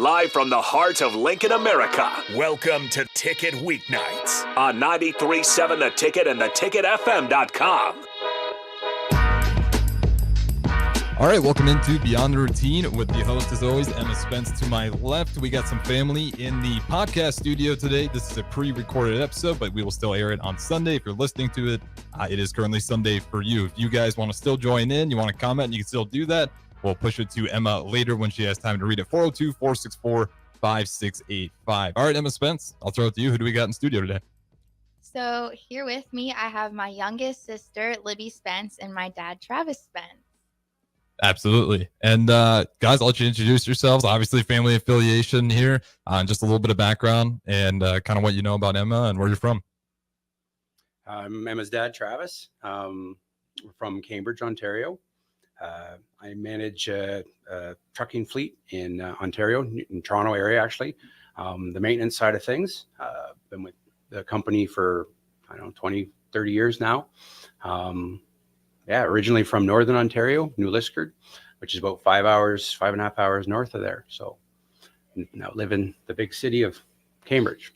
live from the heart of Lincoln, America. Welcome to Ticket Weeknights On 93.7 The Ticket and theticketfm.com. All right, welcome into Beyond the Routine with the host, as always, Emma Spence to my left. We got some family in the podcast studio today. This is a pre-recorded episode, but we will still air it on Sunday. If you're listening to it, it is currently Sunday for you. If you guys want to still join in, you want to comment, you can still do that. We'll push it to Emma later when she has time to read it. 402-464-5685. All right, Emma Spence, I'll throw it to you. Who do we got in studio today? So here with me, I have my youngest sister, Libby Spence, and my dad, Travis Spence. Absolutely. And guys, I'll let you introduce yourselves. Obviously, family affiliation here, just a little bit of background and kind of what you know about Emma and where you're from. I'm Emma's dad, Travis. We're from Cambridge, Ontario. I manage a trucking fleet in Ontario, in Toronto area, actually. The maintenance side of things. Been with the company for, 20, 30 years now. Originally from Northern Ontario, New Liskeard, which is about 5.5 hours north of there. So now live in the big city of Cambridge.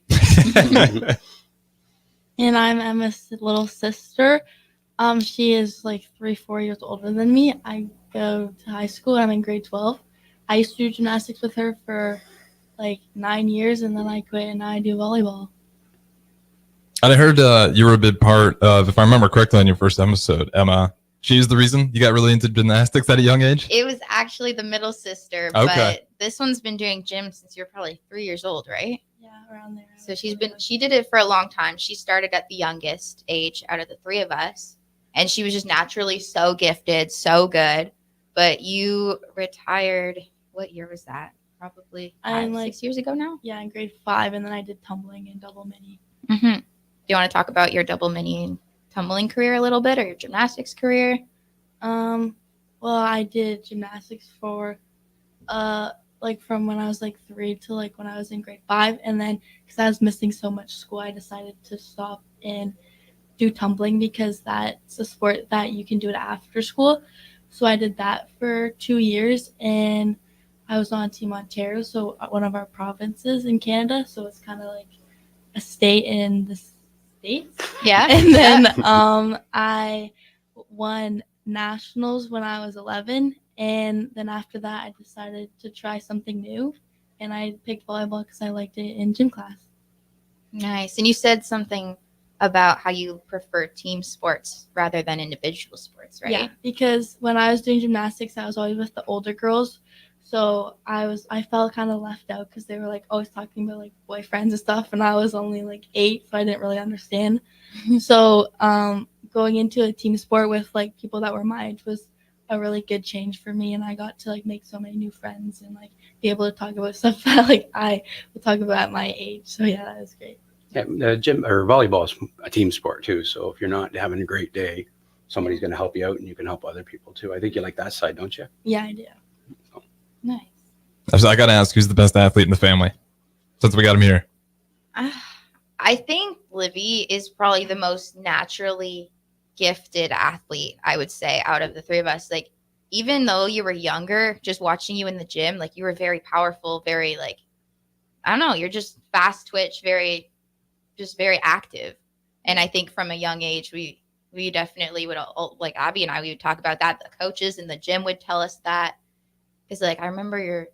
And I'm Emma's little sister. She is like 3-4 years older than me. I go to high school and I'm in grade 12. I used to do gymnastics with her for like 9 years, and then I quit and now I do volleyball. And I heard you were a big part of, if I remember correctly on your first episode, Emma, she's the reason you got really into gymnastics at a young age? It was actually the middle sister, Okay. But this one's been doing gym since you're probably 3 years old, right? Yeah, around there. So she did it for a long time. She started at the youngest age out of the three of us, and she was just naturally so gifted, so good. But you retired, what year was that? Probably 6 years ago now? Yeah, in grade 5, and then I did tumbling and double mini. Mm-hmm. Do you want to talk about your double mini and tumbling career a little bit, or your gymnastics career? Well, I did gymnastics for from when I was like 3 to like when I was in grade 5, and then because I was missing so much school, I decided to stop and do tumbling because that's a sport that you can do it after school. So I did that for 2 years, and I was on Team Ontario, so one of our provinces in Canada. So it's kind of like a state in the States. Yeah. And then I won nationals when I was 11, and then after that I decided to try something new, and I picked volleyball because I liked it in gym class. Nice. And you said something about how you prefer team sports rather than individual sports, right? Yeah, because when I was doing gymnastics, I was always with the older girls, so I felt kind of left out because they were like always talking about like boyfriends and stuff, and I was only like 8, so I didn't really understand. So going into a team sport with like people that were my age was a really good change for me, and I got to like make so many new friends and like be able to talk about stuff that like I would talk about at my age. So yeah, that was great. Yeah, gym or volleyball is a team sport too. So if you're not having a great day, somebody's going to help you out, and you can help other people too. I think you like that side, don't you? Yeah, I do. So. Nice. I got to ask, who's the best athlete in the family? Since we got him here. I think Libby is probably the most naturally gifted athlete, I would say, out of the three of us. Like, even though you were younger, just watching you in the gym, like you were very powerful, very like, I don't know, you're just fast twitch, very active. And I think from a young age, we definitely would, like Abby and I, we would talk about that. The coaches in the gym would tell us that. Because like, I remember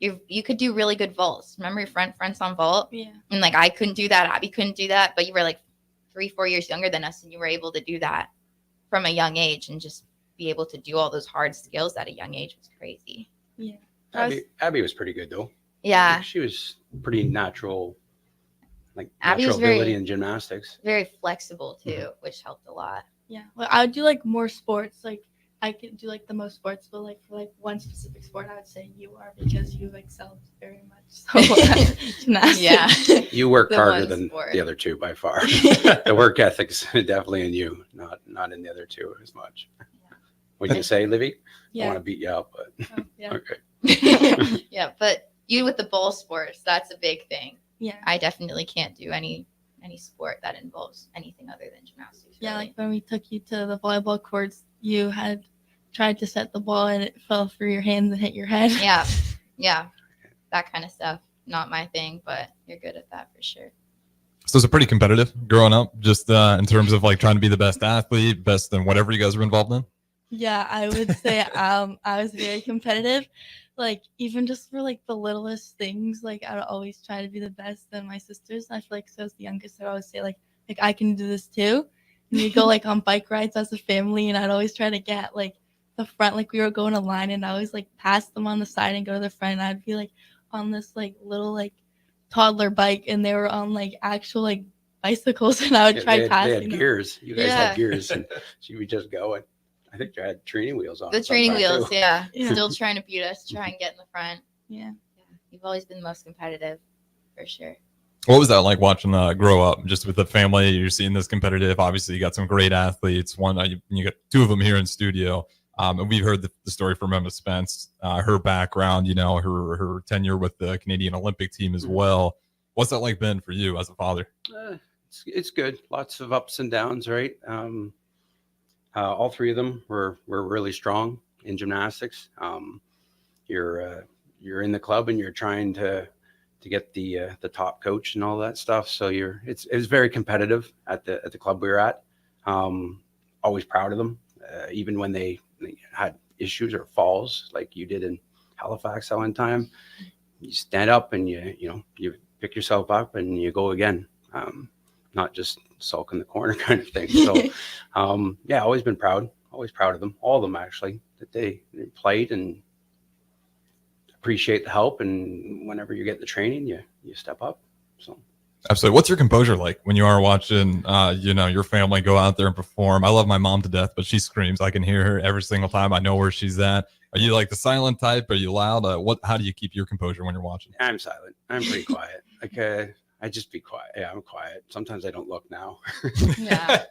you could do really good vaults. Remember your friends on vault? Yeah. And like, I couldn't do that. Abby couldn't do that. But you were like 3-4 years younger than us, and you were able to do that from a young age, and just be able to do all those hard skills at a young age was crazy. Yeah. Abby was pretty good though. Yeah. She was pretty natural, like Abby natural was ability in gymnastics. Very flexible too, which helped a lot. Yeah. Well, I would do like more sports. Like I could do like the most sports, but like for like one specific sport, I would say you are, because you excelled very much. So gymnastics. Yeah. You work The harder one than sport. the other two by far. The work ethic's definitely in you, not in the other two as much. What'd you say, Livy? I Yeah. want to beat you up, but Oh, yeah. okay. Yeah, but you with the ball sports, that's a big thing. Yeah. I definitely can't do any sport that involves anything other than gymnastics. Yeah, really. like when we took you to the volleyball courts, you had tried to set the ball and it fell through your hands and hit your head. Yeah. that kind of stuff. Not my thing, but you're good at that for sure. So it's pretty competitive growing up, just in terms of like trying to be the best athlete, best in whatever you guys were involved in. Yeah, I would say I was very competitive. Like even just for like the littlest things, like I would always try to be the best than my sisters. I feel like so as the youngest, I would always say like I can do this too. And we go like on bike rides as a family, and I'd always try to get like the front, like we were going a line, and I always like pass them on the side and go to the front. And I'd be like on this like little like toddler bike, and they were on like actual like bicycles, and I would try passing. They had them. gears. You guys Yeah. had gears, and she would just go. And I think you had training wheels on. The training wheels, too. yeah. Yeah. Still trying to beat us, try and get in the front. Yeah. You've always been the most competitive, for sure. What was that like watching grow up just with the family? You're seeing this competitive. Obviously, you got some great athletes. One, you got two of them here in studio. And we've heard the story from Emma Spence, her background, you know, her tenure with the Canadian Olympic team as well. What's that like been for you as a father? It's good. Lots of ups and downs, right? All three of them were really strong in gymnastics. You're in the club and you're trying to get the top coach and all that stuff. So it was very competitive at the club we were at. Always proud of them, even when they had issues or falls like you did in Halifax that one time. You stand up and you pick yourself up and you go again. Not just sulk in the corner kind of thing. So always been proud. Always proud of them. All of them actually, that they played and appreciate the help. And whenever you get the training, you step up. So. Absolutely. What's your composure like when you are watching, your family go out there and perform? I love my mom to death, but she screams. I can hear her every single time. I know where she's at. Are you like the silent type? Are you loud? How do you keep your composure when you're watching? I'm silent. I'm pretty quiet. I just be quiet. Yeah, I'm quiet. Sometimes I don't look now. Yeah.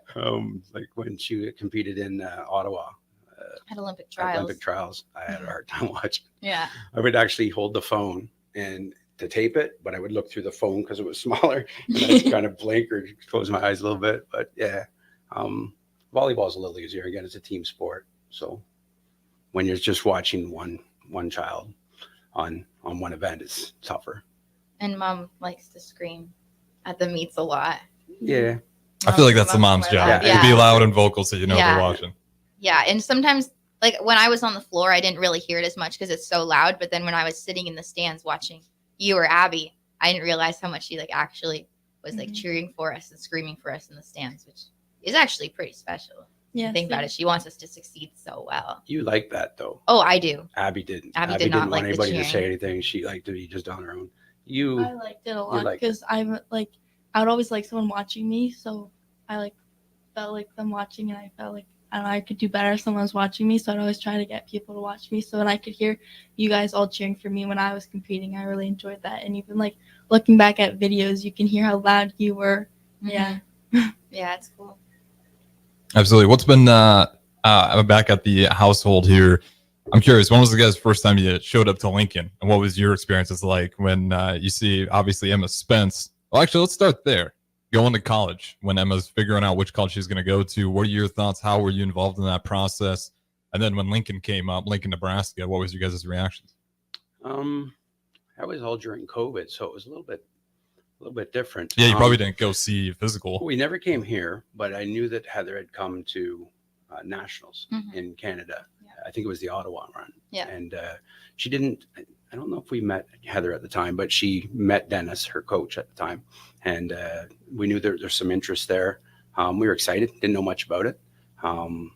Like when she competed in Ottawa. At Olympic trials. I had a hard time watching. Yeah. I would actually hold the phone and to tape it, but I would look through the phone because it was smaller and I'd kind of blink or close my eyes a little bit. But yeah, volleyball's a little easier. Again, it's a team sport. So when you're just watching one child on one event, it's tougher. And mom likes to scream at the meets a lot. Yeah. I feel like that's the mom's job. Yeah. To be loud and vocal so you know they're watching. Yeah, and sometimes like when I was on the floor, I didn't really hear it as much because it's so loud. But then when I was sitting in the stands watching you or Abby, I didn't realize how much she like actually was like cheering for us and screaming for us in the stands, which is actually pretty special. Yeah. Think about it. She wants us to succeed so well. You like that though. Oh, I do. Abby didn't. Abby did didn't not want like the anybody to cheering. say anything. She liked to be just on her own. I liked it a lot because I'm like I would always like someone watching me, so I like felt like them watching, and I felt like I could do better if someone was watching me. So I'd always try to get people to watch me. So when I could hear you guys all cheering for me when I was competing, I really enjoyed that. And even like looking back at videos, you can hear how loud you were. Yeah. Yeah, it's cool. Absolutely. What's been I'm back at the household here. I'm curious, when was the guys' first time you showed up to Lincoln? And what was your experiences like when you see, obviously, Emma Spence? Well, actually, let's start there. Going to college, when Emma's figuring out which college she's going to go to. What are your thoughts? How were you involved in that process? And then when Lincoln came up, Lincoln, Nebraska, what was your guys' reactions? That was all during COVID, so it was a little bit different. Yeah, you probably didn't go see physical. We never came here, but I knew that Heather had come to nationals in Canada. I think it was the Ottawa run. Yeah. And she didn't, I don't know if we met Heather at the time, but she met Dennis, her coach at the time. And we knew there's some interest there. We were excited, didn't know much about it. And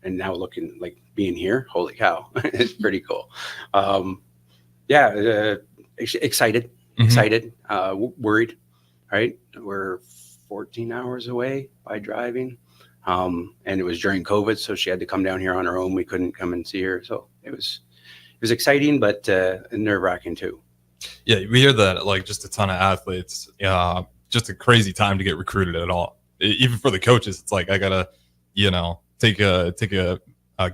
now looking like being here, holy cow, it's pretty cool. Excited, worried, right? We're 14 hours away by driving. And it was during COVID, so she had to come down here on her own. We couldn't come and see her. So it was exciting, but nerve-wracking too. Yeah, we hear that like just a ton of athletes, just a crazy time to get recruited at all. Even for the coaches, it's like I gotta, take a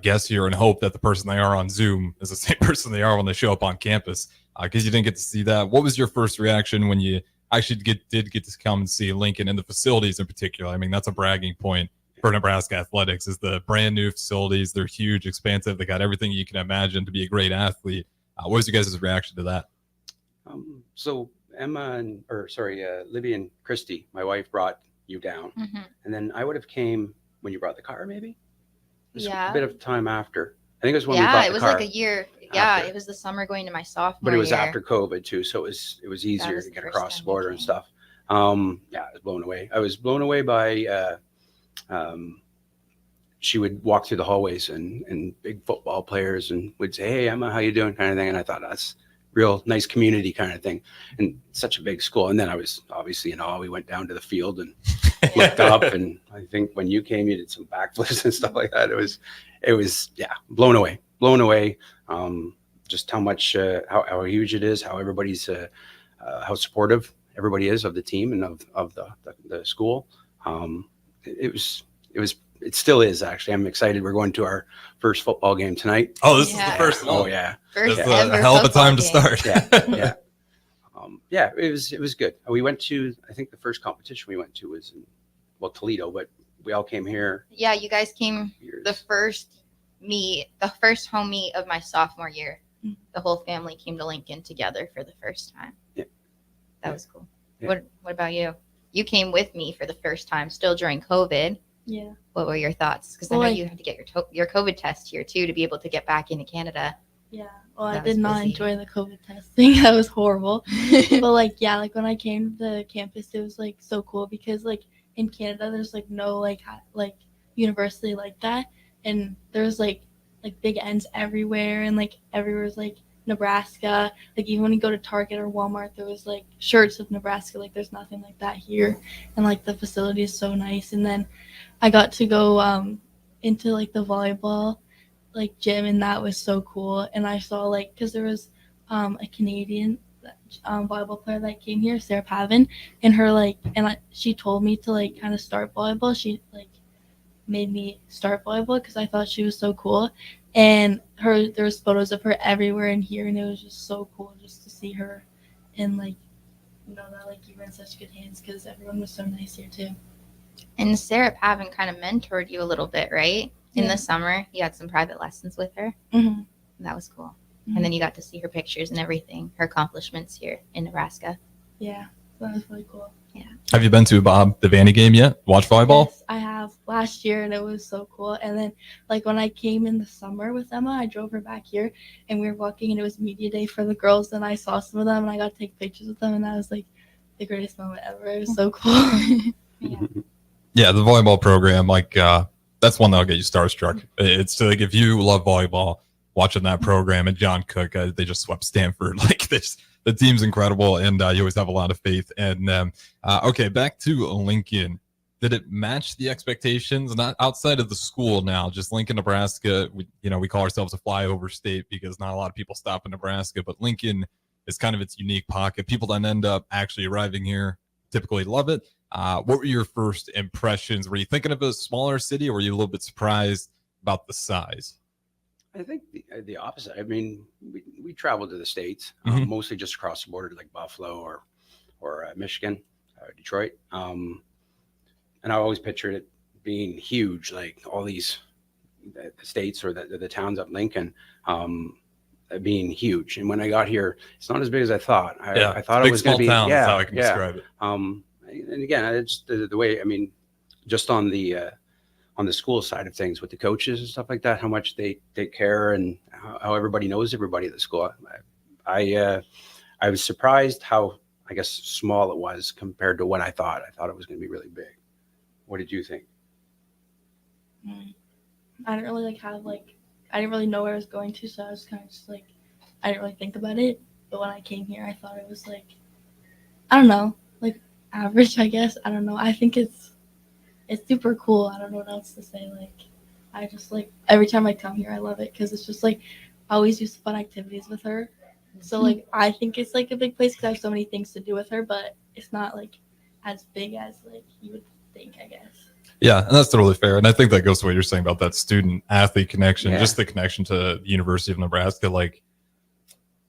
guess here and hope that the person they are on Zoom is the same person they are when they show up on campus. Because you didn't get to see that. What was your first reaction when you actually did get to come and see Lincoln and the facilities in particular? I mean, that's a bragging point for Nebraska athletics, is the brand new facilities. They're huge, expansive. They got everything you can imagine to be a great athlete. What was your guys' reaction to that? So Libby and Christy, my wife, brought you down, and then I would have came when you brought the car, maybe. It was Yeah. a bit of time after. I think it was when we bought the car. Yeah, it was like a year. Yeah, after. it was the summer going to my sophomore But it was year. after COVID too, so it was easier was to the get first across the time we border and came. stuff. I was blown away. I was blown away by she would walk through the hallways and big football players and would say, "Hey, Emma, how you doing?" kind of thing. And I thought that's real nice community kind of thing, and such a big school. And then I was obviously in awe. We went down to the field and looked up, and I think when you came, you did some backflips and stuff like that. It was blown away. Just how much how huge it is, how everybody's how supportive everybody is of the team and of the school. It still is, actually. I'm excited. We're going to our first football game tonight. Oh, this is the first one. Oh yeah. First That's ever a hell of a time to football start. Yeah. It was good. We went to, I think the first competition we went to was in Toledo, but we all came here. Yeah, you guys came the first home meet of my sophomore year. The whole family came to Lincoln together for the first time. Yeah. That was cool. Yeah. What about you? You came with me for the first time, still during COVID. Yeah. What were your thoughts? Because I know you had to get your COVID test here too to be able to get back into Canada. Yeah. Well, I That did was not busy. enjoy the COVID testing. That was horrible. But when I came to campus, it was so cool because in Canada there's no like university like that, and there's big ends everywhere, and everywhere's Nebraska. Even when you go to Target or Walmart, there was shirts of Nebraska. There's nothing like that here, and the facility is so nice. And then I got to go into the volleyball gym, and that was so cool. And I saw because there was a Canadian volleyball player that came here, Sarah Pavin, and her she told me to kind of start volleyball. She made me start volleyball because I thought she was so cool. And there's photos of her everywhere in here, and it was just so cool just to see her and know that you were in such good hands because everyone was so nice here too. And Sarah Pavin kind of mentored you a little bit, right? In Yeah. the summer, you had some private lessons with her. Mm-hmm. That was cool. Mhm. And then you got to see her pictures and everything, her accomplishments here in Nebraska. Yeah, so that was really cool. Have you been to Bob the Vandy game yet? Watch volleyball? Yes, I have last year, and it was so cool. And then when I came in the summer with Emma, I drove her back here, and we were walking, and it was media day for the girls, and I saw some of them, and I got to take pictures with them, and that was the greatest moment ever. It was so cool. Yeah, the volleyball program, that's one that'll get you starstruck. It's if you love volleyball, watching that program, and John Cook, they just swept Stanford. The team's incredible, and you always have a lot of faith. And okay, back to Lincoln. Did it match the expectations? Not outside of the school now, just Lincoln, Nebraska. We call ourselves a flyover state because not a lot of people stop in Nebraska, but Lincoln is kind of its unique pocket. People that end up actually arriving here typically love it. What were your first impressions? Were you thinking of a smaller city, or were you a little bit surprised about the size? I think the opposite. I mean, we traveled to the States, Mhm. mostly just across the border, like Buffalo or Michigan, Detroit. And I always pictured it being huge, like all these the states or the towns up Lincoln being huge. And when I got here, it's not as big as I thought. I thought it was going to be. Town, Yeah, that's how I can yeah. describe it. And again, it's the way. I mean, just on the school side of things with the coaches and stuff like that, how much they take care and how everybody knows everybody at the school. I was surprised how, I guess, small it was compared to what I thought. I thought it was going to be really big. What did you think? I didn't really I didn't really know where I was going to, so I was kind of just I didn't really think about it. But when I came here, I thought it was I don't know, average, I guess. I don't know. I think it's super cool. I don't know what else to say. I just every time I come here, I love it because it's just I always do fun activities with her. So I think it's a big place because I have so many things to do with her, but it's not as big as you would think, I guess. Yeah, and that's totally fair. And I think that goes to what you're saying about that student-athlete connection, Yeah. just the connection to the University of Nebraska.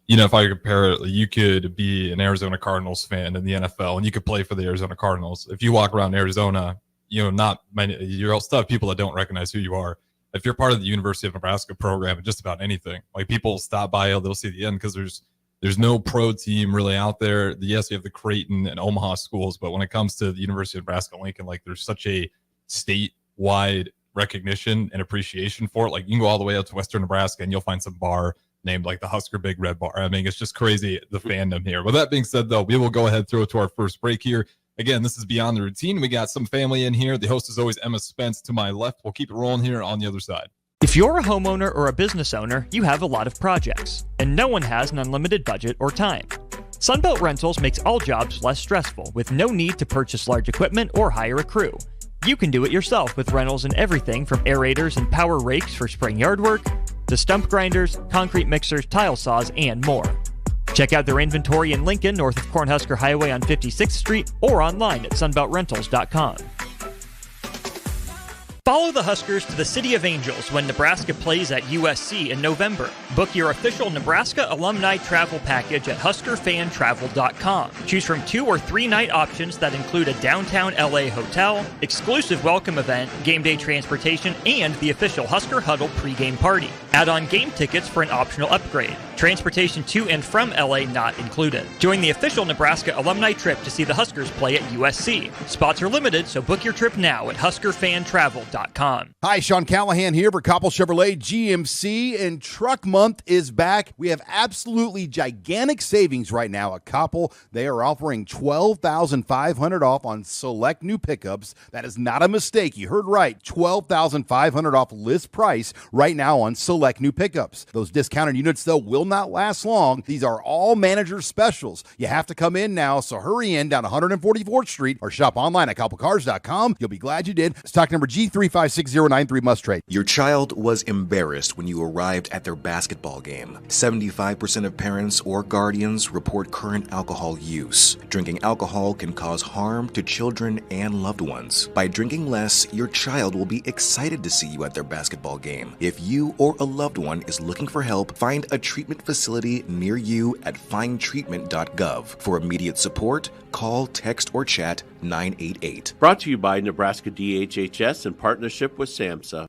If I compare it, you could be an Arizona Cardinals fan in the NFL, and you could play for the Arizona Cardinals. If you walk around Arizona, not many, you'll still have people that don't recognize who you are. If you're part of the University of Nebraska program and just about anything, people stop by, they'll see the end because there's there's no pro team really out there. Yes, you have the Creighton and Omaha schools, but when it comes to the University of Nebraska-Lincoln, like there's such a statewide recognition and appreciation for it. Like you can go all the way out to Western Nebraska and you'll find some bar named like the Husker Big Red Bar. I mean, it's just crazy, the fandom here. With that being said, though, we will go ahead and throw it to our first break here. Again, this is Beyond the Routine. We got some family in here. The host is always Emma Spence to my left. We'll keep it rolling here on the other side. If you're a homeowner or a business owner, you have a lot of projects, and no one has an unlimited budget or time. Sunbelt Rentals makes all jobs less stressful with no need to purchase large equipment or hire a crew. You can do it yourself with rentals and everything from aerators and power rakes for spring yard work to stump grinders, concrete mixers, tile saws, and more. Check out their inventory in Lincoln, north of Cornhusker Highway on 56th Street, or online at sunbeltrentals.com. Follow the Huskers to the City of Angels when Nebraska plays at USC in November. Book your official Nebraska alumni travel package at huskerfantravel.com. Choose from 2 or 3 night options that include a downtown LA hotel, exclusive welcome event, game day transportation, and the official Husker Huddle pregame party. Add on game tickets for an optional upgrade. Transportation to and from LA not included. Join the official Nebraska alumni trip to see the Huskers play at USC. Spots are limited, so book your trip now at huskerfantravel.com. Hi, Sean Callahan here for Koppel Chevrolet GMC, and Truck Month is back. We have absolutely gigantic savings right now at Koppel. They are offering $12,500 off on select new pickups. That is not a mistake. You heard right. $12,500 off list price right now on select new pickups. Those discounted units, though, will not last long. These are all manager specials. You have to come in now, so hurry in down 144th Street or shop online at koppelcars.com. You'll be glad you did. Stock number G356093 must trade. Your child was embarrassed when you arrived at their basketball game. 75% of parents or guardians report current alcohol use. Drinking alcohol can cause harm to children and loved ones. By drinking less, your child will be excited to see you at their basketball game. If you or a loved one is looking for help, find a treatment facility near you at findtreatment.gov. For immediate support, call, text, or chat 988. Brought to you by Nebraska DHHS in partnership with SAMHSA.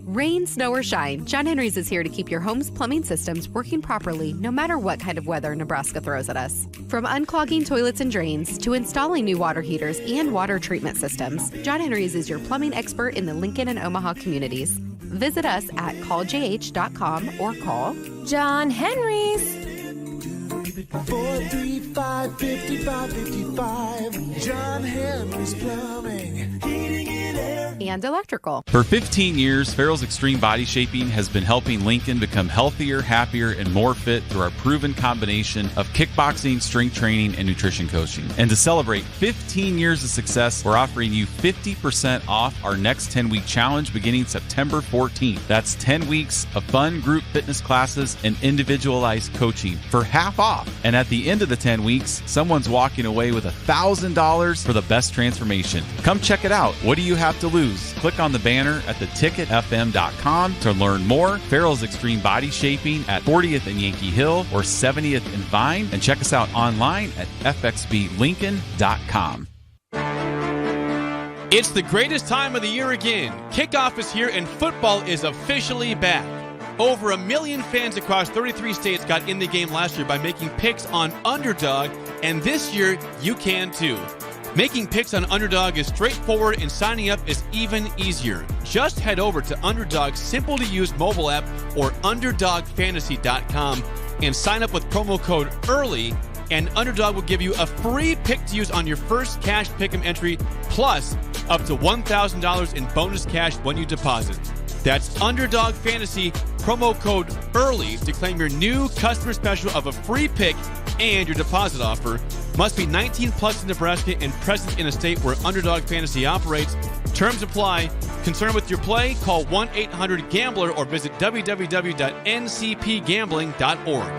Rain, snow, or shine, John Henry's is here to keep your home's plumbing systems working properly no matter what kind of weather Nebraska throws at us. From unclogging toilets and drains to installing new water heaters and water treatment systems, John Henry's is your plumbing expert in the Lincoln and Omaha communities. Visit us at calljh.com or call John Henry's. 435-5555. John Henry's Plumbing, Heating and Air, and Electrical. For 15 years, Farrell's Extreme Body Shaping has been helping Lincoln become healthier, happier, and more fit through our proven combination of kickboxing, strength training, and nutrition coaching. And to celebrate 15 years of success, we're offering you 50% off our next 10-week challenge beginning September 14th. That's 10 weeks of fun group fitness classes and individualized coaching for half off. And at the end of the 10 weeks, someone's walking away with $1,000 for the best transformation. Come check it out. What do you have to lose? Click on the banner at theticketfm.com to learn more. Farrell's Extreme Body Shaping at 40th and Yankee Hill or 70th and Vine. And check us out online at fxblincoln.com. It's the greatest time of the year again. Kickoff is here and football is officially back. Over 1 million fans across 33 states got in the game last year by making picks on Underdog, and this year you can too. Making picks on Underdog is straightforward and signing up is even easier. Just head over to Underdog's simple-to-use mobile app or UnderdogFantasy.com and sign up with promo code EARLY, and Underdog will give you a free pick to use on your first cash pick'em entry, plus up to $1,000 in bonus cash when you deposit. That's Underdog Fantasy, promo code EARLY to claim your new customer special of a free pick and your deposit offer. Must be 19 plus in Nebraska and present in a state where Underdog Fantasy operates. Terms apply. Concerned with your play? Call 1-800-GAMBLER or visit www.ncpgambling.org.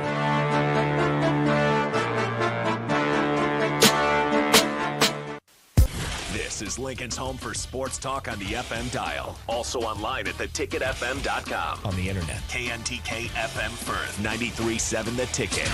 This is Lincoln's home for sports talk on the FM dial. Also online at theticketfm.com. on the internet. KNTK FM Firth, 93.7 The Ticket.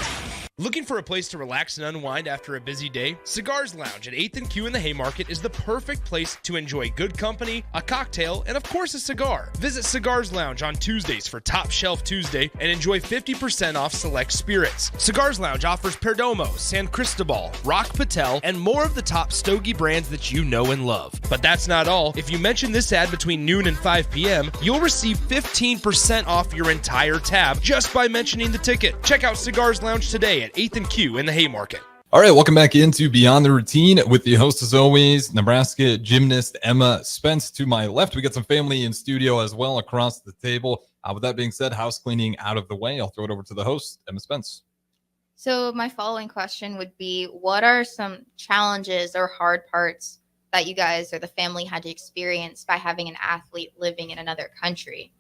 Looking for a place to relax and unwind after a busy day? Cigars Lounge at 8th and Q in the Haymarket is the perfect place to enjoy good company, a cocktail, and of course a cigar. Visit Cigars Lounge on Tuesdays for Top Shelf Tuesday and enjoy 50% off select spirits. Cigars Lounge offers Perdomo, San Cristobal, Rock Patel, and more of the top stogie brands that you know and love. But that's not all. If you mention this ad between noon and 5 p.m., you'll receive 15% off your entire tab just by mentioning the ticket. Check out Cigars Lounge today at 8th and Q in the Haymarket. All right, welcome back into Beyond the Routine with the host, as always, Nebraska gymnast Emma Spence. To my left, we got some family in studio as well across the table. With that being said, house cleaning out of the way, I'll throw it over to the host, Emma Spence. So my following question would be, what are some challenges or hard parts that you guys or the family had to experience by having an athlete living in another country?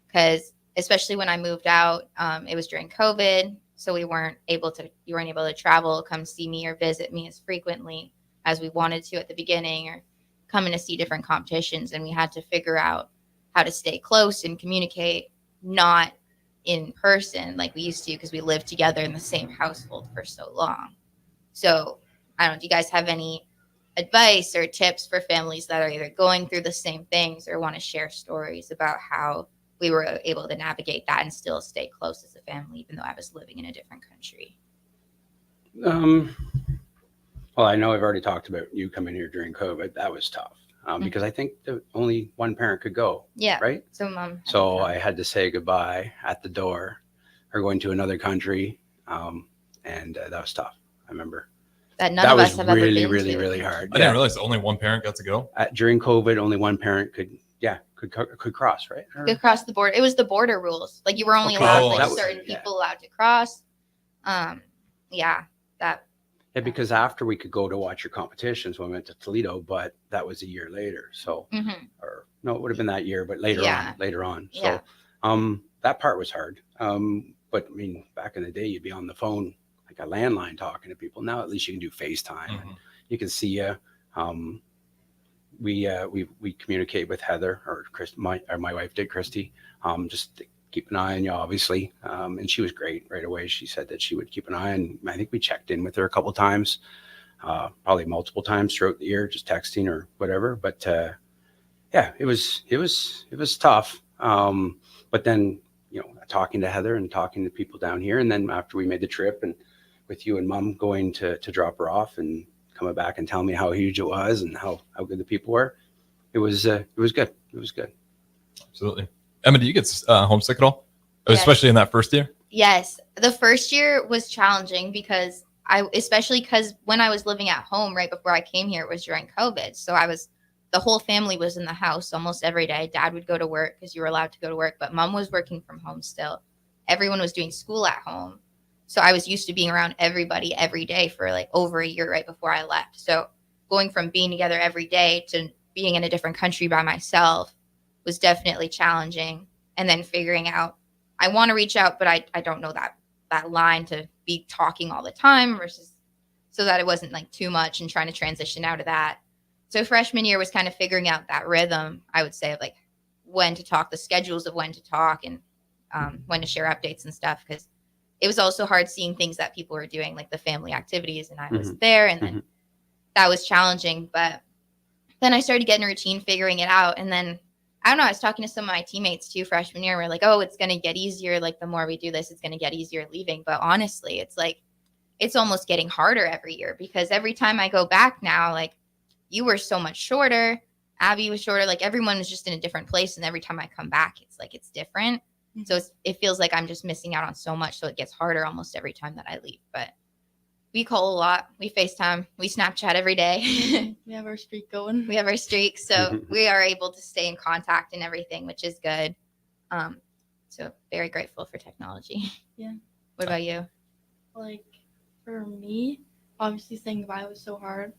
Because especially when I moved out, it was during COVID. So you weren't able to travel, come see me or visit me as frequently as we wanted to at the beginning, or coming to see different competitions. And we had to figure out how to stay close and communicate, not in person like we used to, because we lived together in the same household for so long. So I don't know, do you guys have any advice or tips for families that are either going through the same things or want to share stories about how we were able to navigate that and still stay close as a family, even though I was living in a different country? Well, I know I've already talked about you coming here during COVID. That was tough because I think only one parent could go. Yeah. Right. So I had to say goodbye at the door, or going to another country, and that was tough. I remember that none of us have ever been to. Really hard. I didn't realize only one parent got to go. During COVID, only one parent could cross, right? Could cross the border. It was the border rules. Like you were only allowed certain people allowed to cross. Because after we could go to watch your competitions when we went to Toledo, but that was a year later. So, or no, it would have been that year, but later on. So, that part was hard. But I mean, back in the day, you'd be on the phone, like a landline, talking to people. Now, at least you can do FaceTime. And you can see you. We communicate with Heather or Chris, my wife did, Christy, just to keep an eye on you, obviously. And she was great right away. She said that she would keep an eye, and I think we checked in with her a couple of times, probably multiple times throughout the year, just texting or whatever. But it was tough. But then, talking to Heather and talking to people down here, and then after we made the trip, and with you and Mom going to drop her off and coming back and telling me how huge it was and how good the people were. It was good. It was good. Absolutely. Emma, do you get homesick at all? Yes. Especially in that first year? Yes. The first year was challenging because especially because when I was living at home right before I came here, it was during COVID. So the whole family was in the house almost every day. Dad would go to work because you were allowed to go to work, but Mom was working from home still. Everyone was doing school at home. So I was used to being around everybody every day for like over a year right before I left. So going from being together every day to being in a different country by myself was definitely challenging. And then figuring out, I want to reach out, but I don't know that line to be talking all the time versus so that it wasn't like too much and trying to transition out of that. So freshman year was kind of figuring out that rhythm, I would say, of like when to talk, the schedules of when to talk and when to share updates and stuff. Because it was also hard seeing things that people were doing, like the family activities, and I was there, and then that was challenging. But then I started getting a routine, figuring it out. And then, I don't know, I was talking to some of my teammates too freshman year. We're like, oh, it's going to get easier. Like the more we do this, it's going to get easier leaving. But honestly, it's like, it's almost getting harder every year because every time I go back now, like you were so much shorter. Abby was shorter. Like everyone was just in a different place. And every time I come back, it's like, it's different. So it feels like I'm just missing out on so much. So it gets harder almost every time that I leave. But we call a lot. We FaceTime. We Snapchat every day. We have our streak going. We have our streak. So we are able to stay in contact and everything, which is good. So very grateful for technology. Yeah. What about you? Like for me, obviously saying goodbye was so hard.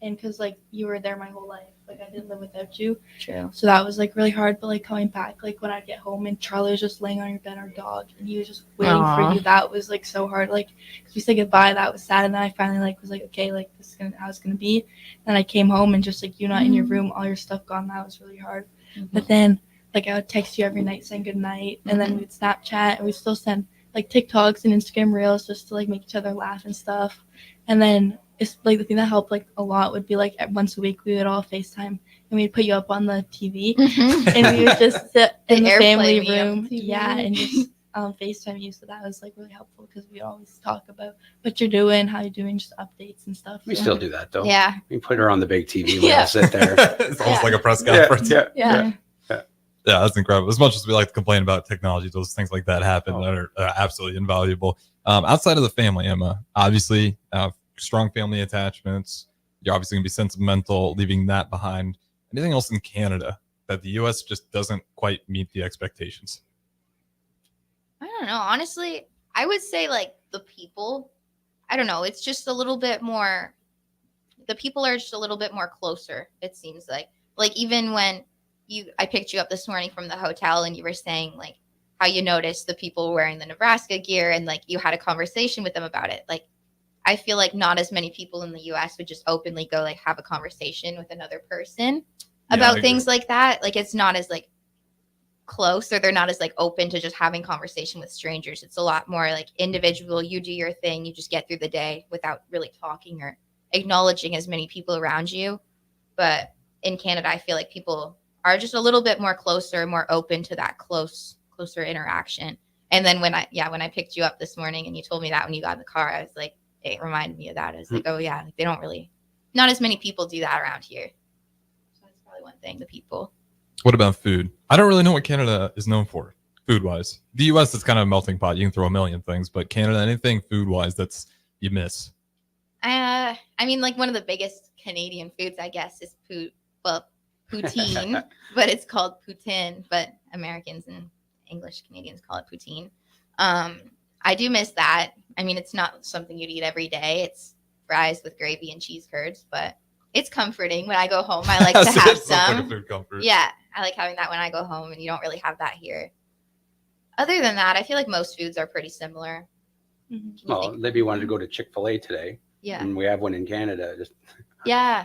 And because, like, you were there my whole life. Like, I didn't live without you. True. So that was, like, really hard. But, like, coming back, like, when I'd get home and Charlie was just laying on your bed, our dog, and he was just waiting for you. That was, like, so hard. Like, because we said goodbye. That was sad. And then I finally, like, was like, okay, like, this is how it's going to be. And I came home and just, like, you not in your room, all your stuff gone. That was really hard. But then, like, I would text you every night saying goodnight. And then we'd Snapchat. And we still send like TikToks and Instagram Reels just to like make each other laugh and stuff. And then it's like the thing that helped like a lot would be like once a week we would all FaceTime and we'd put you up on the TV and we would just sit in the family room, and just FaceTime you. So that was like really helpful because we always talk about what you're doing, how you're doing, just updates and stuff. We still do that though. Yeah. We put her on the big TV. We all sit there. It's almost like a press conference. Yeah. Yeah, that's incredible. As much as we like to complain about technology, those things like that happen that are absolutely invaluable. Outside of the family, Emma, obviously strong family attachments. You're obviously going to be sentimental, leaving that behind. Anything else in Canada that the U.S. just doesn't quite meet the expectations? I don't know. Honestly, I would say like the people. I don't know. It's just a little bit more. The people are just a little bit more closer. It seems like even when I picked you up this morning from the hotel and you were saying like how you noticed the people wearing the Nebraska gear and like you had a conversation with them about it. Like I feel like not as many people in the U.S. would just openly go like have a conversation with another person about things like that. Like it's not as like close, or they're not as like open to just having conversation with strangers. It's a lot more like individual. You do your thing, you just get through the day without really talking or acknowledging as many people around you. But in Canada, I feel like people are just a little bit more closer, more open to that closer interaction. And then when I picked you up this morning and you told me that when you got in the car, I was like, it reminded me of that. I was like, oh yeah, like, they don't really, not as many people do that around here. So that's probably one thing, the people. What about food? I don't really know what Canada is known for food-wise. The U.S. is kind of a melting pot. You can throw a million things, but Canada, anything food-wise that's you miss? I mean, like one of the biggest Canadian foods, I guess, is poutine, but it's called poutine, but Americans and English Canadians call it poutine. I do miss that. I mean, it's not something you'd eat every day. It's fries with gravy and cheese curds, but it's comforting. When I go home, I like to have some. Like a food comfort. Yeah, I like having that when I go home, and you don't really have that here. Other than that, I feel like most foods are pretty similar. Well, Libby wanted to go to Chick-fil-A today. Yeah. And we have one in Canada, just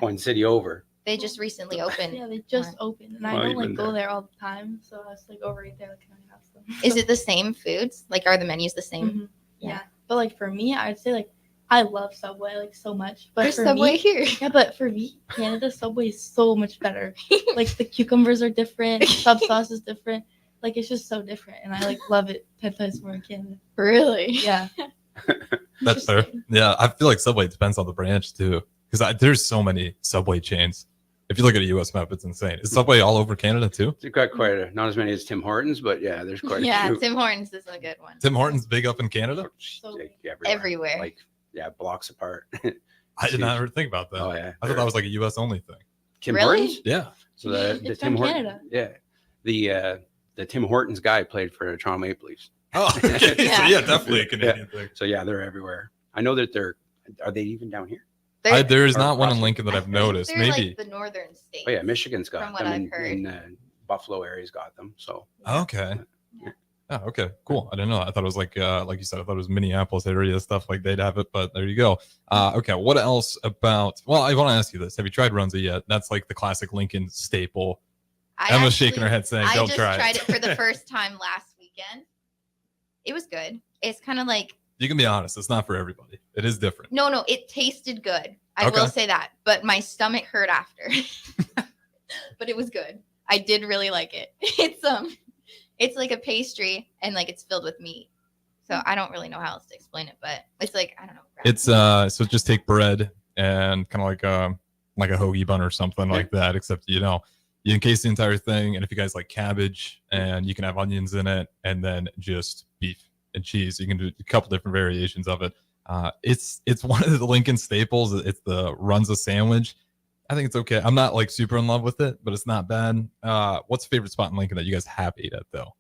one city over. They just recently opened. Yeah, they just opened, and I don't like go there all the time, so I was like over right there, like can I have some? Is it the same foods? Like, are the menus the same? Mm-hmm. Yeah, but like for me, I'd say like I love Subway like so much. But There's for Subway me, here. Yeah, but for me, Canada Subway is so much better. Like the cucumbers are different, sub sauce is different. Like it's just so different, and I like love it 10 times more in Canada. Really? Yeah. That's fair. Yeah, I feel like Subway depends on the branch too, because there's so many Subway chains. If you look at a U.S. map, it's insane. Is Subway all over Canada too? They've got quite not as many as Tim Hortons, but yeah, there's quite a few. Tim Hortons is a good one. Tim Hortons big up in Canada? So everywhere. Like, blocks apart. I did not ever think about that. Oh yeah, I thought that was like a U.S. only thing. Tim Really? Hortons? Yeah. So the It's Tim from Hortons. Canada. Yeah. The Tim Hortons guy played for the Toronto Maple Leafs. Oh, okay. So yeah, definitely a Canadian thing. So yeah, they're everywhere. I know that are they even down here? There is Or not one in Russell. Lincoln that I've noticed. they're Maybe. like the northern states. Oh yeah, Michigan's From got what them I've heard. in Buffalo area's got them. So Okay. Oh, okay, cool. I didn't know that. I thought it was like you said, I thought it was Minneapolis area stuff, like they'd have it, but there you go. Okay, what else about? Well, I want to ask you this: have you tried Runza yet? That's like the classic Lincoln staple. Emma's shaking her head saying, "Don't try it." I just tried it for the first time last weekend. It was good. It's kind of like You can be honest; it's not for everybody. It is different. no, it tasted good. I Okay. will say that, but my stomach hurt after. But it was good. I did really like it. It's like a pastry and like it's filled with meat. So I don't really know how else to explain it, but it's like I don't know. It's so just take bread and kind of like a hoagie bun or something like that, except you encase the entire thing, and if you guys like cabbage, and you can have onions in it, and then just beef and cheese. You can do a couple different variations of it. It's one of the Lincoln staples. It's the Runza sandwich. I think it's okay. I'm not like super in love with it, but it's not bad. What's the favorite spot in Lincoln that you guys have ate at though?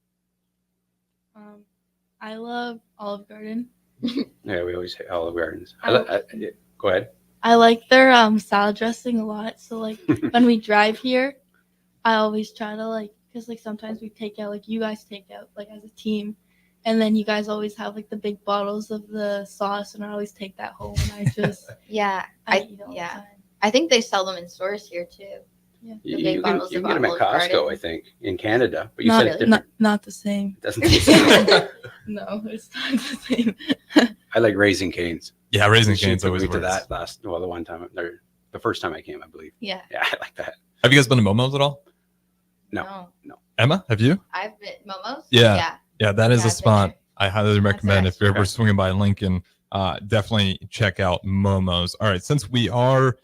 I love Olive Garden. yeah, we always say Olive Gardens. Go ahead. I like their salad dressing a lot. So like when we drive here, I always try to because like sometimes we take out, like you guys take out like as a team, and then you guys always have like the big bottles of the sauce, and I always take that home, and I just Yeah, I eat it all the time. I think they sell them in stores here too. Yeah. You can get them at Costco, I think, in Canada. But you not, said it's different. Not the same. It doesn't taste the No, it's not the same. I like Raising Cane's. Yeah, Raising She Cane's took always me to works. that the one time, or the first time I came, I believe. Yeah. Yeah, I like that. Have you guys been to Momo's at all? No. Emma, have you? I've been Momo's. Yeah, that is Yeah, a I've spot I highly recommend if you're ever Okay. swinging by Lincoln. Definitely check out Momo's. All right, since we are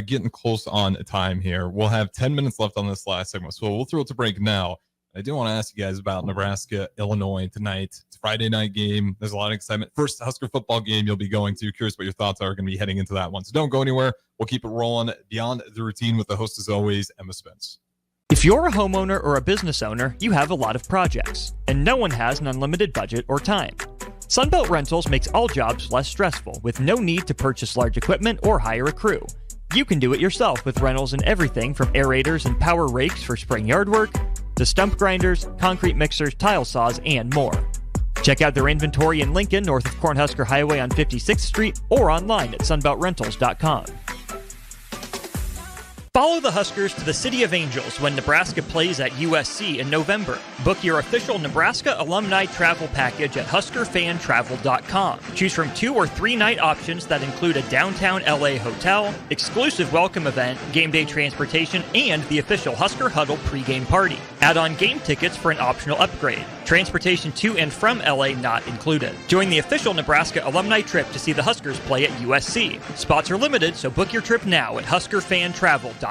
getting close on time here, we'll have 10 minutes left on this last segment, so we'll throw it to break now. I do want to ask you guys about Nebraska, Illinois tonight. It's a Friday night game. There's a lot of excitement. First Husker football game you'll be going to. Curious what your thoughts are going to be heading into that one. So don't go anywhere. We'll keep it rolling beyond the routine with the host, as always, Emma Spence. If you're a homeowner or a business owner, you have a lot of projects, and no one has an unlimited budget or time. Sunbelt Rentals makes all jobs less stressful with no need to purchase large equipment or hire a crew. You can do it yourself with rentals and everything from aerators and power rakes for spring yard work to stump grinders, concrete mixers, tile saws, and more. Check out their inventory in Lincoln, north of Cornhusker Highway on 56th Street, or online at sunbeltrentals.com. Follow the Huskers to the City of Angels when Nebraska plays at USC in November. Book your official Nebraska alumni travel package at huskerfantravel.com. Choose from 2 or 3 night options that include a downtown LA hotel, exclusive welcome event, game day transportation, and the official Husker Huddle pregame party. Add on game tickets for an optional upgrade. Transportation to and from LA not included. Join the official Nebraska alumni trip to see the Huskers play at USC. Spots are limited, so book your trip now at huskerfantravel.com.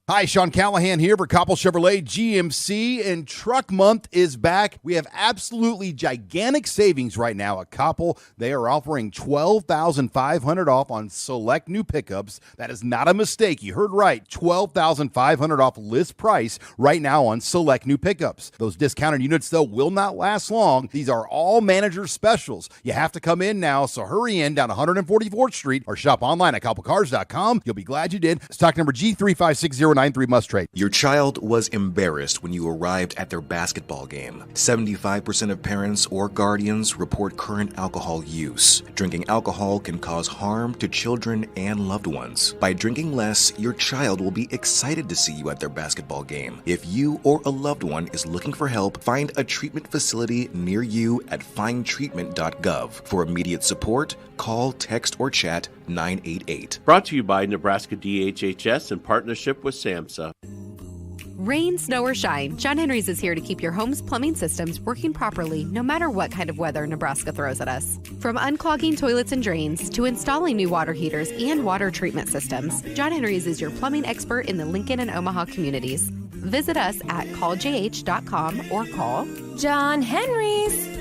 Hi, Sean Callahan here for Koppel Chevrolet GMC, and Truck Month is back. We have absolutely gigantic savings right now at Koppel. They are offering $12,500 off on select new pickups. That is not a mistake. You heard right. $12,500 off list price right now on select new pickups. Those discounted units, though, will not last long. These are all manager specials. You have to come in now, so hurry in down 144th Street or shop online at koppelcars.com. You'll be glad you did. Stock number G356093 must trade. Your child was embarrassed when you arrived at their basketball game. 75% of parents or guardians report current alcohol use. Drinking alcohol can cause harm to children and loved ones. By drinking less, your child will be excited to see you at their basketball game. If you or a loved one is looking for help, find a treatment facility near you at findtreatment.gov. For immediate support, call, text, or chat 988. Brought to you by Nebraska DHHS in partnership with SAMHSA. Rain, snow, or shine, John Henry's is here to keep your home's plumbing systems working properly no matter what kind of weather Nebraska throws at us. From unclogging toilets and drains to installing new water heaters and water treatment systems, John Henry's is your plumbing expert in the Lincoln and Omaha communities. Visit us at calljh.com or call John Henry's.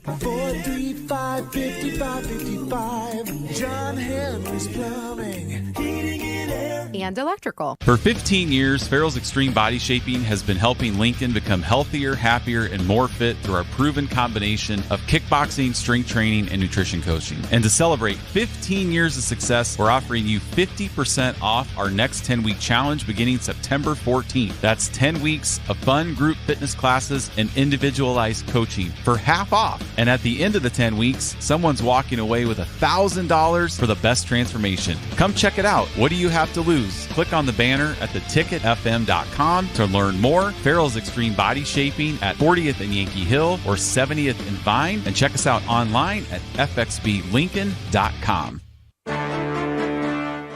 435-5555. John Henry's Plumbing, Heating and Air. and electrical. For 15 years, Farrell's Extreme Body Shaping has been helping Lincoln become healthier, happier, and more fit through our proven combination of kickboxing, strength training, and nutrition coaching. And to celebrate 15 years of success, we're offering you 50% off our next 10-week challenge beginning September 14th. That's 10 weeks of fun group fitness classes and individualized coaching for half off. And at the end of the 10 weeks, someone's walking away with $1,000 for the best transformation. Come check it out. What do you have to lose? Click on the banner at theticketfm.com to learn more. Farrell's Extreme Body Shaping at 40th and Yankee Hill or 70th and Vine. And check us out online at fxblincoln.com.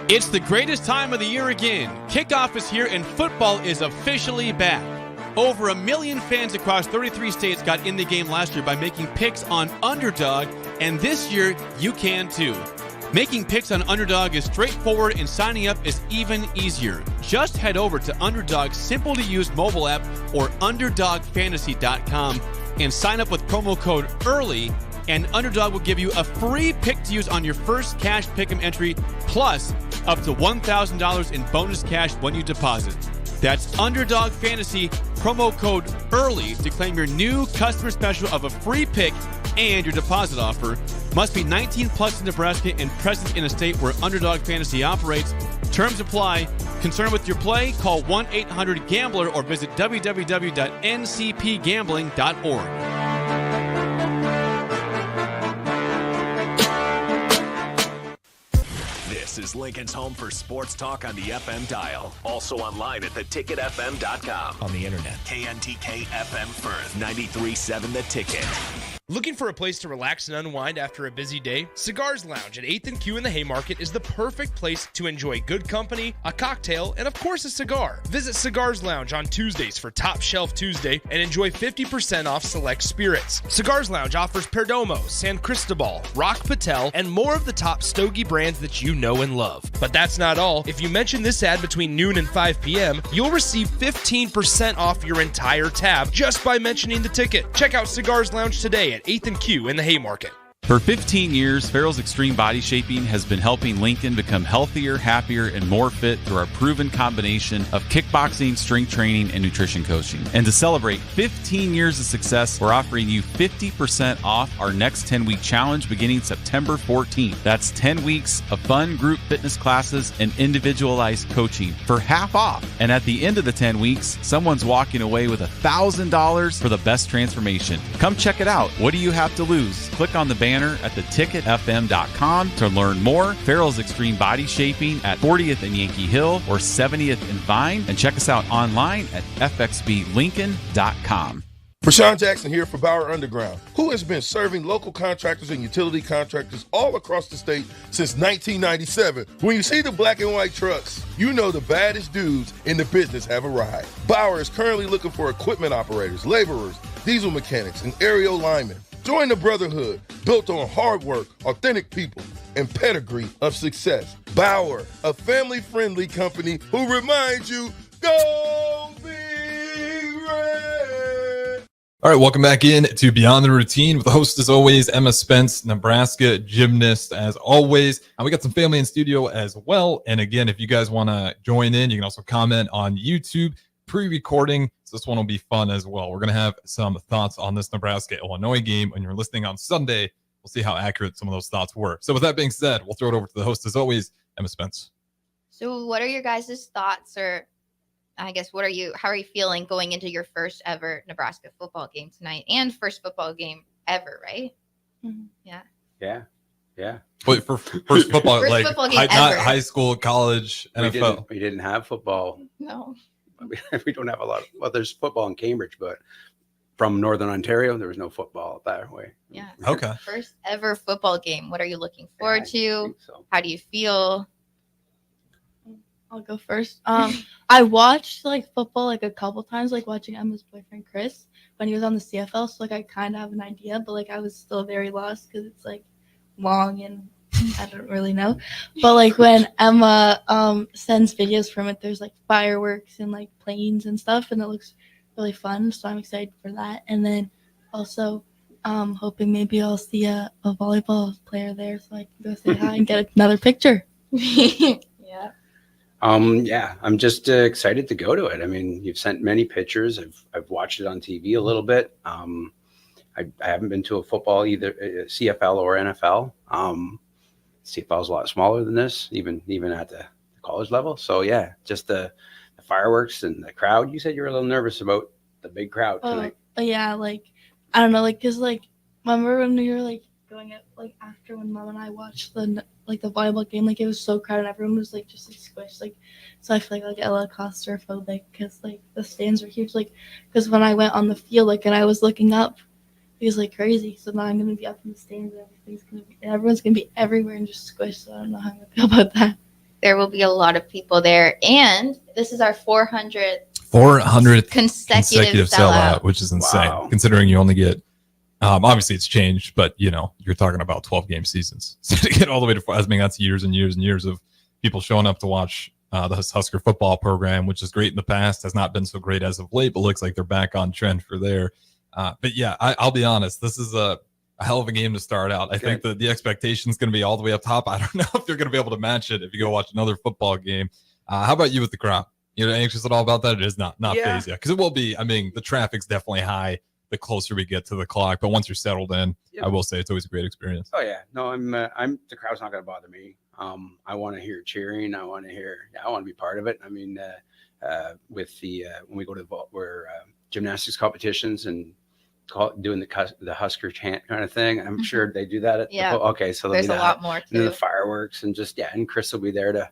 It's the greatest time of the year again. Kickoff is here and football is officially back. Over 1 million fans across 33 states got in the game last year by making picks on Underdog, and this year you can too. Making picks on Underdog is straightforward and signing up is even easier. Just head over to Underdog's simple-to-use mobile app or UnderdogFantasy.com and sign up with promo code EARLY, and Underdog will give you a free pick to use on your first cash pick'em entry, plus up to $1,000 in bonus cash when you deposit. That's Underdog Fantasy, promo code EARLY to claim your new customer special of a free pick and your deposit offer. Must be 19 plus in Nebraska and present in a state where Underdog Fantasy operates. Terms apply. Concerned with your play? Call 1-800-GAMBLER or visit www.ncpgambling.org. This is Lincoln's home for sports talk on the FM dial. Also online at theticketfm.com. On the internet. KNTK FM Firth, 93.7 The Ticket. Looking for a place to relax and unwind after a busy day? Cigars Lounge at 8th and Q in the Haymarket is the perfect place to enjoy good company, a cocktail, and of course a cigar. Visit Cigars Lounge on Tuesdays for Top Shelf Tuesday and enjoy 50% off select spirits. Cigars Lounge offers Perdomo, San Cristobal, Rock Patel, and more of the top stogie brands that you know and love. But that's not all. If you mention this ad between noon and 5 p.m., you'll receive 15% off your entire tab just by mentioning the ticket. Check out Cigars Lounge today at 8th and Q in the Haymarket. For 15 years, Farrell's Extreme Body Shaping has been helping Lincoln become healthier, happier, and more fit through our proven combination of kickboxing, strength training, and nutrition coaching. And to celebrate 15 years of success, we're offering you 50% off our next 10-week challenge beginning September 14th. That's 10 weeks of fun group fitness classes and individualized coaching for half off. And at the end of the 10 weeks, someone's walking away with $1,000 for the best transformation. Come check it out. What do you have to lose? Click on the banner at theticketfm.com to learn more. Farrell's Extreme Body Shaping at 40th and Yankee Hill or 70th and Vine. And check us out online at fxblincoln.com. Rashawn Jackson here for Bauer Underground, who has been serving local contractors and utility contractors all across the state since 1997. When you see the black and white trucks, you know the baddest dudes in the business have arrived. Bauer is currently looking for equipment operators, laborers, diesel mechanics, and aerial linemen. Join the brotherhood built on hard work, authentic people, and pedigree of success. Bauer, a family-friendly company who reminds you, go Big Red! All right, welcome back in to Beyond the Routine with the host, as always, Emma Spence, Nebraska gymnast, as always. And we got some family in studio as well. And again, if you guys want to join in, you can also comment on YouTube, pre-recording. So this one will be fun as well. We're going to have some thoughts on this Nebraska-Illinois game. When you're listening on Sunday, we'll see how accurate some of those thoughts were. So with that being said, we'll throw it over to the host, as always, Emma Spence. So what are your guys' thoughts, or I guess how are you feeling going into your first ever Nebraska football game tonight, and first football game ever, right? Mm-hmm. Yeah. Wait, for first football, first like football game not ever. high school, college, NFL. We didn't have football. No. We don't have a lot well, there's football in Cambridge, but from Northern Ontario, there was no football that way. Yeah. Okay. First ever football game. What are you looking forward to? So. How do you feel? I'll go first. I watched football a couple times, watching Emma's boyfriend Chris when he was on the CFL. So I kind of have an idea, but I was still very lost because it's long and I don't really know. But when Emma sends videos from it, there's fireworks and planes and stuff, and it looks really fun. So I'm excited for that. And then also hoping maybe I'll see a volleyball player there so I can go say hi and get another picture. Yeah. I'm just excited to go to it. I mean, you've sent many pictures. I've watched it on TV a little bit. I haven't been to a football, either CFL or NFL. CFL is a lot smaller than this, even at the college level. So yeah, just the fireworks and the crowd. You said you were a little nervous about the big crowd tonight. Yeah, I don't know, because remember when we were going out after when Mom and I watched the volleyball game, it was so crowded, everyone was just squished, so I feel a little claustrophobic because the stands are huge, because when I went on the field and I was looking up, it was crazy. So now I'm gonna be up in the stands and everyone's gonna be everywhere and just squished. So I don't know how I'm gonna feel about that. There will be a lot of people there, and this is our 400th consecutive sellout, which is insane. Wow. Considering you only get obviously it's changed, but you're talking about 12 game seasons. So to get all the way to, I mean, that's years and years and years of people showing up to watch the Husker football program, which is great in the past, has not been so great as of late, but looks like they're back on trend for there. But yeah, I'll be honest, this is a hell of a game to start out. I think that the expectation is going to be all the way up top. I don't know if you're going to be able to match it if you go watch another football game. How about you with the crowd? You're anxious at all about that? It is not phased yet, because it will be. I mean, the traffic's definitely high the closer we get to the clock, but once you're settled in, I will say it's always a great experience. Oh yeah, no, I'm the crowd's not going to bother me. I want to hear cheering. I want to be part of it. I mean, with the when we go to gymnastics competitions and doing the Husker chant kind of thing. I'm sure they do that at okay, so there's a lot more and then the fireworks and just and Chris will be there to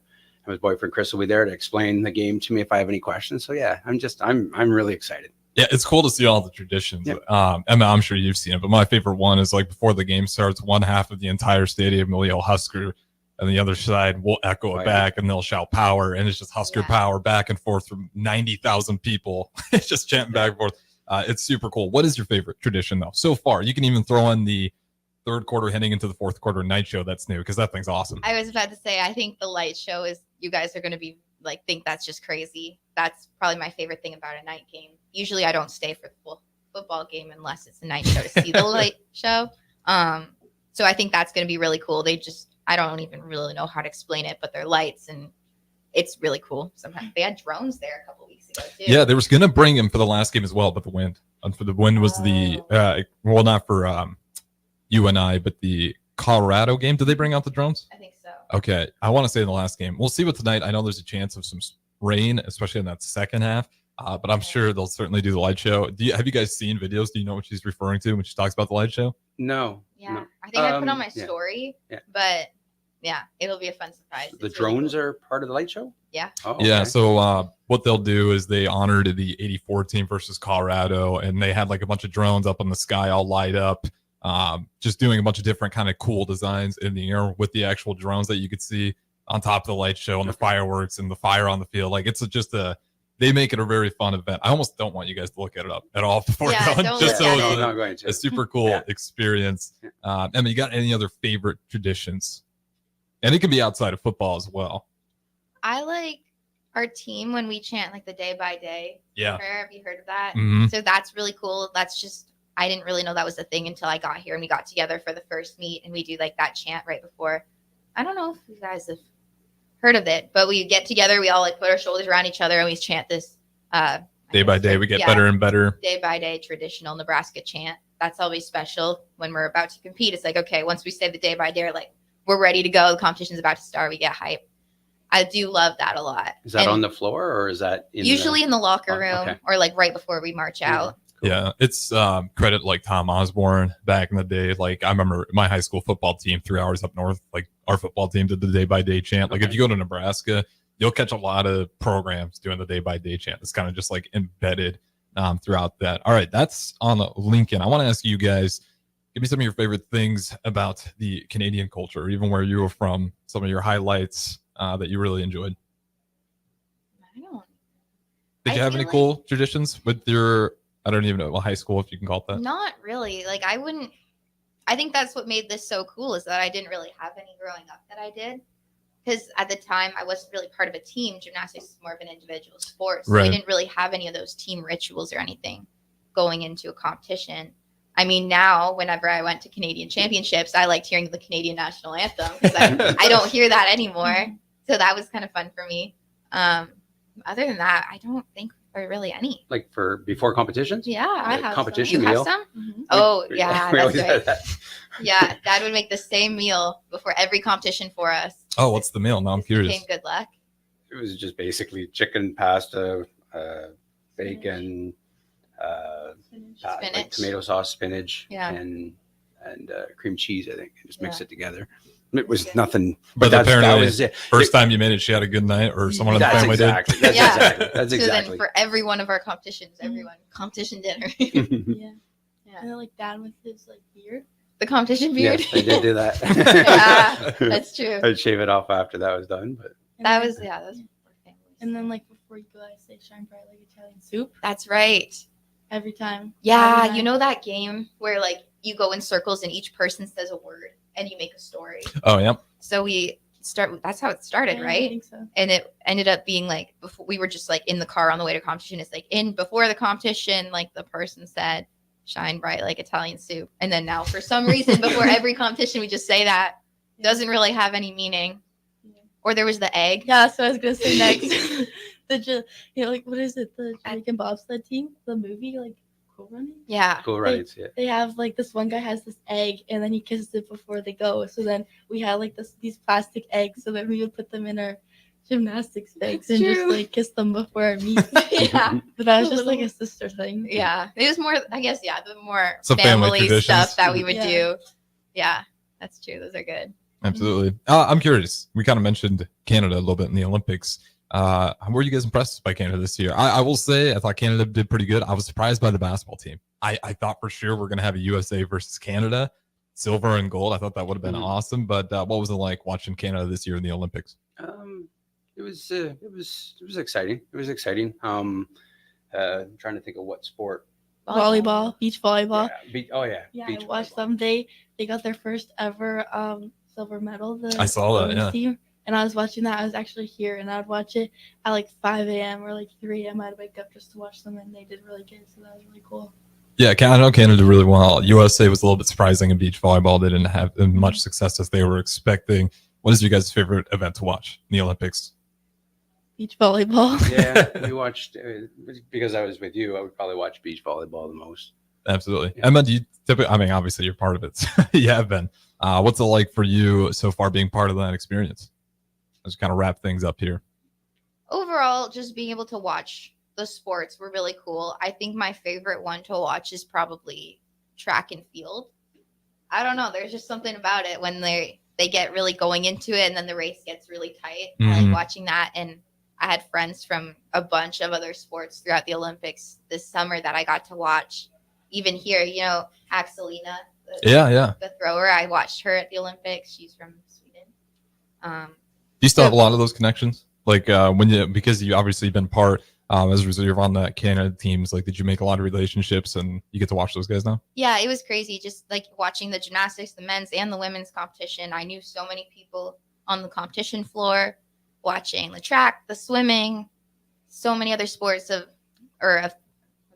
his boyfriend Chris will be there to explain the game to me if I have any questions. So yeah, I'm really excited. Yeah, it's cool to see all the traditions. Yep. Emma, I'm sure you've seen it, but my favorite one is like before the game starts, one half of the entire stadium will yell Husker, and the other side will echo it back, and they'll shout power, and it's just Husker power back and forth from 90,000 people. It's just chanting back and forth. It's super cool. What is your favorite tradition though so far? You can even throw in the third quarter heading into the fourth quarter night show. That's new because that thing's awesome. I was about to say, I think the light show is, you guys are going to be like, think that's just crazy. That's probably my favorite thing about a night game. Usually I don't stay for the football game unless it's a night show to see the light show. So I think that's going to be really cool. I don't even really know how to explain it, but they're lights and it's really cool. Sometimes they had drones there a couple weeks ago too. Yeah, they was going to bring him for the last game as well, but the wind. And for the wind was the well, not for UNI, but the Colorado game. Did they bring out the drones? I think so. Okay, I want to say in the last game. We'll see what tonight. I know there's a chance of some rain, especially in that second half. But I'm sure they'll certainly do the light show. Have you guys seen videos? Do you know what she's referring to when she talks about the light show? No. Yeah, no. I think I put on my story, but yeah, it'll be a fun surprise. The drones are part of the light show? Yeah. Oh, okay. Yeah, so what they'll do is they honored the 84 team versus Colorado, and they had like a bunch of drones up in the sky all light up, just doing a bunch of different kind of cool designs in the air with the actual drones that you could see on top of the light show and the fireworks and the fire on the field. Like they make it a very fun event. I almost don't want you guys to look at it up at all before going, just so it's a super cool experience. Emma, you got any other favorite traditions? And it can be outside of football as well. I like our team when we chant like the day by day prayer. Have you heard of that? Mm-hmm. So that's really cool. That's just, I didn't really know that was a thing until I got here and we got together for the first meet and we do like that chant right before. I don't know if you guys have heard of it, but we get together, we all like put our shoulders around each other and we chant this day by day. We get better and better. Day by day traditional Nebraska chant. That's always special when we're about to compete. It's like, okay, once we say the day by day, like we're ready to go. The competition's about to start. We get hype. I do love that a lot. Is that on the floor or is that usually in the locker room or like right before we march out? Cool. Yeah, it's credit like Tom Osborne back in the day. Like I remember my high school football team 3 hours up north, like our football team did the day by day chant. Like if you go to Nebraska, you'll catch a lot of programs doing the day by day chant. It's kind of just like embedded throughout that. All right, that's on Lincoln. I want to ask you guys, give me some of your favorite things about the Canadian culture, or even where you were from, some of your highlights that you really enjoyed. Did you have any cool traditions with your, I don't even know, high school, if you can call it that? Not really. Like I think that's what made this so cool is that I didn't really have any growing up that I did. Because at the time I wasn't really part of a team. Gymnastics is more of an individual sport. So we didn't really have any of those team rituals or anything going into a competition. I mean, now whenever I went to Canadian championships, I liked hearing the Canadian national anthem because I don't hear that anymore. So that was kind of fun for me. Other than that, I don't think there are really any. Like for before competitions? Yeah, I have competition some. You meal. have some? Mm-hmm. Oh, yeah, that's right. Yeah, Dad would make the same meal before every competition for us. Oh, what's the meal? Now I'm curious. Became good luck. It was just basically chicken, pasta, bacon, like tomato sauce, spinach, and cream cheese. I think and just mix it together. It was nothing. But apparently, that was it. First time you made it, she had a good night, or someone in the family did. That's so exactly. Then for every one of our competitions, competition dinner. Yeah. And then like Dad with his like beard. The competition beard. Yes, I did do that. Yeah, that's true. I'd shave it off after that was done, but that was families. And then like before you go, I say shine bright like Italian soup. That's right. Every time. Yeah, you know that game where like you go in circles and each person says a word and you make a story. Oh yeah. So that's how it started, right? I think so. And it ended up being like before we were just like in the car on the way to competition. It's like before the competition, like the person said, shine bright like Italian soup. And then now for some reason before every competition we just say that. Doesn't really have any meaning. Or there was the egg. Yeah, so I was gonna say next. Like what is it? The Jamaican bobsled team, the movie, like Cool Running. Yeah, Cool Runnings. They have like this one guy has this egg, and then he kisses it before they go. So then we had like these plastic eggs, so then we would put them in our gymnastics things It's and just true. like kiss them before our meet. Yeah. But that was just like a sister thing. Yeah. It was more, I guess, yeah, the more Some family family traditions. stuff that we would Yeah. do. Yeah, that's true. Those are good. Absolutely. I'm curious. We kind of mentioned Canada a little bit in the Olympics. Were you guys impressed by Canada this year? I will say I thought Canada did pretty good. I was surprised by the basketball team. I thought for sure we're going to have a USA versus Canada, silver and gold. I thought that would have been awesome. But what was it like watching Canada this year in the Olympics? It was exciting. It was exciting. Trying to think of what sport. Volleyball, beach volleyball. Yeah, Yeah, beach I watched them. They got their first ever silver medal. I saw that, women's yeah. team. And I was watching that. I was actually here, and I'd watch it at like 5 a.m. or like 3 a.m. I'd wake up just to watch them, and they did really good. So that was really cool. Yeah, I know Canada did really well. USA was a little bit surprising in beach volleyball. They didn't have as much success as they were expecting. What is your guys' favorite event to watch in the Olympics? Beach volleyball. Yeah, we watched because I was with you. I would probably watch beach volleyball the most. Absolutely. Emma, do you typically, I mean, obviously you're part of it. So you have been. What's it like for you so far being part of that experience? Let's kind of wrap things up here. Overall, just being able to watch the sports were really cool. I think my favorite one to watch is probably track and field. I don't know. There's just something about it when they get really going into it and then the race gets really tight. I like watching that. And I had friends from a bunch of other sports throughout the Olympics this summer that I got to watch. Even here, you know, Axelina, the thrower. I watched her at the Olympics. She's from Sweden. Do you still have a lot of those connections? Like because you obviously been part as a result you're on the Canada teams. Like, did you make a lot of relationships and you get to watch those guys now? Yeah, it was crazy. Just like watching the gymnastics, the men's and the women's competition. I knew so many people on the competition floor, watching the track, the swimming, so many other sports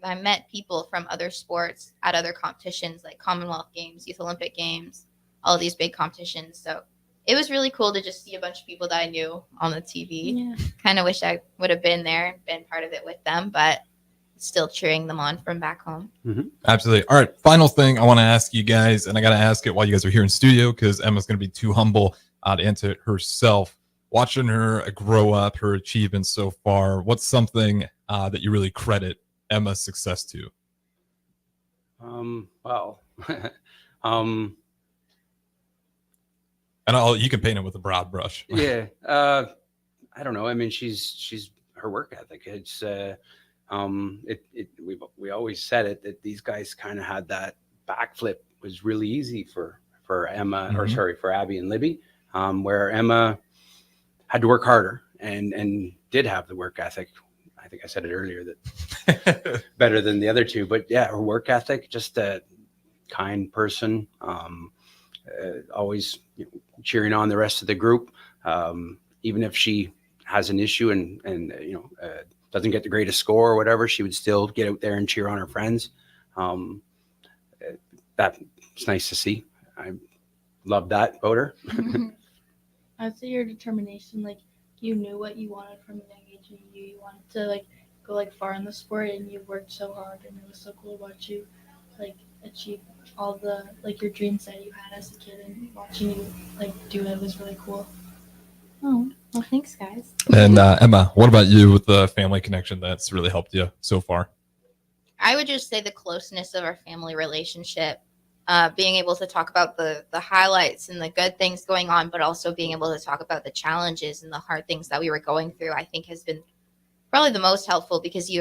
I met people from other sports at other competitions like Commonwealth Games, Youth Olympic Games, all these big competitions. So it was really cool to just see a bunch of people that I knew on the TV. Yeah. Kind of wish I would have been there and been part of it with them, but still cheering them on from back home. Absolutely. All right. Final thing I want to ask you guys, and I got to ask it while you guys are here in studio because Emma's going to be too humble to answer it herself. Watching her grow up, her achievements so far, what's something that you really credit Emma's success to? And you can paint it with a broad brush. Yeah. I don't know. I mean, she's her work ethic. It's we always said it that these guys kind of had that backflip was really easy for Emma for Abby and Libby, where Emma had to work harder and did have the work ethic. I think I said it earlier that better than the other two, but yeah, her work ethic, just a kind person, always cheering on the rest of the group, even if she has an issue and doesn't get the greatest score or whatever, she would still get out there and cheer on her friends. That's nice to see. I love that about her. I'd say your determination, like you knew what you wanted from a young age, and you wanted to like go like far in the sport, and you worked so hard, and it was so cool to watch you like achieve all the like your dreams that you had as a kid, and watching you like do it was really cool. Oh, well, thanks, guys. And Emma, what about you with the family connection that's really helped you so far? I would just say the closeness of our family relationship, being able to talk about the highlights and the good things going on, but also being able to talk about the challenges and the hard things that we were going through, I think has been probably the most helpful because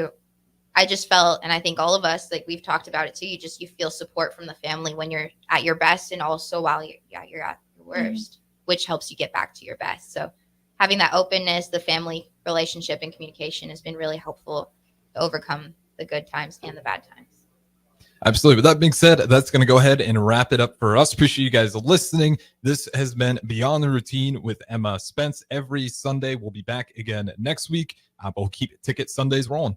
I just felt, and I think all of us, like we've talked about it too, you feel support from the family when you're at your best and also while you're at your worst, which helps you get back to your best. So having that openness, the family relationship and communication has been really helpful to overcome the good times and the bad times. Absolutely. With that being said, that's going to go ahead and wrap it up for us. Appreciate you guys listening. This has been Beyond the Routine with Emma Spence. Every Sunday, we'll be back again next week. But we'll keep Ticket Sundays rolling.